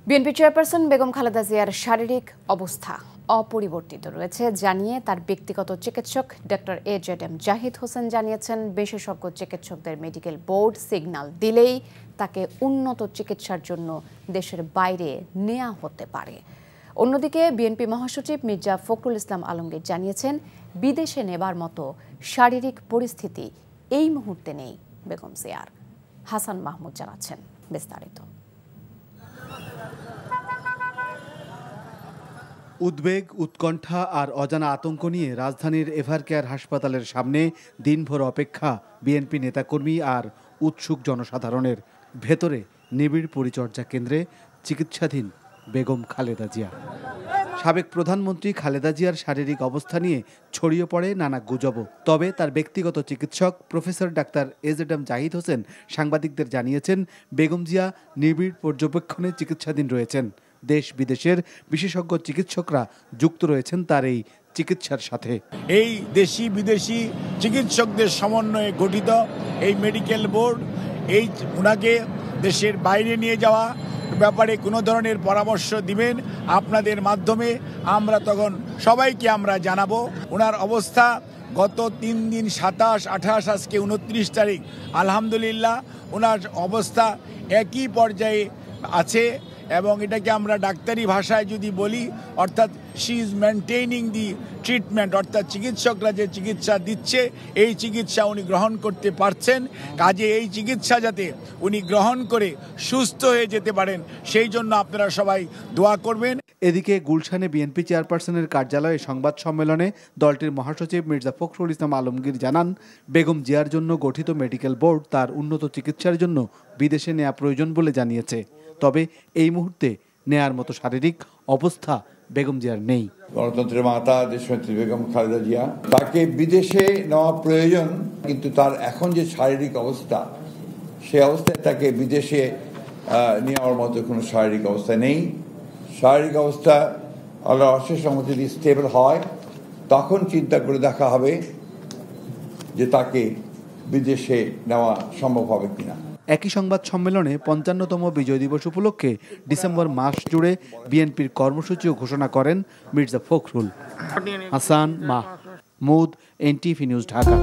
BNP chairperson Begum Khaleda জিয়ার শারীরিক অবস্থা অপরিবর্তিত রয়েছে জানিয়ে তার ব্যক্তিগত চিকিৎসক ডক্টর এজেডএম জাহিদ হোসেন জানিয়েছেন, বিশেষজ্ঞ চিকিৎসকদের মেডিকেল বোর্ড সিগন্যাল দিলেই তাকে উন্নত চিকিৎসার জন্য দেশের বাইরে নেওয়া হতে পারে। অন্যদিকে বিএনপি মহাসচিব মির্জা ফখরুল ইসলাম আলমগীর জানিয়েছেন, বিদেশে নেবার মতো শারীরিক পরিস্থিতি এই মুহূর্তে নেই বেগম জিয়ার। হাসান মাহমুদ জানাচ্ছেন বিস্তারিত। উদ্বেগ, উৎকণ্ঠা আর অজানা আতঙ্ক নিয়ে রাজধানীর এভারকেয়ার হাসপাতালের সামনে দিনভর অপেক্ষা বিএনপি নেতাকর্মী আর উৎসুক জনসাধারণের। ভেতরে নিবিড় পরিচর্যা কেন্দ্রে চিকিৎসাধীন বেগম খালেদা জিয়া। সাবেক প্রধানমন্ত্রী খালেদা জিয়ার শারীরিক অবস্থা নিয়ে ছড়িয়ে পড়ে নানা গুজবও। তবে তার ব্যক্তিগত চিকিৎসক professor doctor AZM Zahid Hossain সাংবাদিকদের জানিয়েছেন, বেগম জিয়া নিবিড় পর্যবেক্ষণে চিকিৎসাধীন রয়েছেন। দেশ বিদেশের বিশেষজ্ঞ চিকিৎসকরা যুক্ত রয়েছেন তার এই চিকিৎসার সাথে। এই দেশি বিদেশি চিকিৎসকদের সমন্বয়ে গঠিত এই মেডিকেল বোর্ড ওনাকে দেশের বাইরে নিয়ে যাওয়া ব্যাপারে কোনো ধরনের পরামর্শ দিবেন আপনাদের মাধ্যমে। আমরা তখন সবাইকে আমরা জানাবো। ওনার অবস্থা গত 3 দিন 27, 28, আজকে 29 তারিখ, আলহামদুলিল্লাহ ওনার অবস্থা একই পর্যায়ে আছে এবং এটাকে আমরা ডাক্তারি ভাষায় যদি বলি, অর্থাৎ শি ইজ মেনটেইনিং দি ট্রিটমেন্ট, অর্থাৎ চিকিৎসকরা যে চিকিৎসা দিচ্ছে এই চিকিৎসা উনি গ্রহণ করতে পারছেন। কাজে এই চিকিৎসা যাতে উনি গ্রহণ করে সুস্থ হয়ে যেতে পারেন সেই জন্য আপনারা সবাই দোয়া করবেন। এদিকে গুলশানে বিএনপি চেয়ারপারসনের কার্যালয়ে সংবাদ সম্মেলনে দলটির মহাসচিব মির্জা ফখরুল ইসলাম আলমগীর জানান, বেগম জিয়ার জন্য গঠিত মেডিকেল বোর্ড তার উন্নত চিকিৎসার জন্য বিদেশে নেওয়া প্রয়োজন বলে জানিয়েছে। তবে এই মুহূর্তে নেয়ার মতো শারীরিক অবস্থা বেগম জিয়ার নেই। গণতন্ত্রের মাতা দেশনেত্রী বেগম খালেদা জিয়া, তাকে বিদেশে নেওয়া প্রয়োজন, কিন্তু তার এখন যে শারীরিক অবস্থা সে অবস্থায় তাকে বিদেশে নেওয়ার মতো কোনো শারীরিক অবস্থা নেই। শারীরিক অবস্থা আল্লাহর অশেষ রহমতে যদি স্টেবল হয় তখন চিন্তা করে দেখা হবে যে তাকে বিদেশে নেওয়া সম্ভব হবে কিনা। একই সংবাদ সম্মেলনে 55তম বিজয় দিবস উপলক্ষে ডিসেম্বর মাস জুড়ে বিএনপির কর্মসূচিও ঘোষণা করেন মির্জা ফখরুল। Hasan Mahmud, NTV news, Dhaka.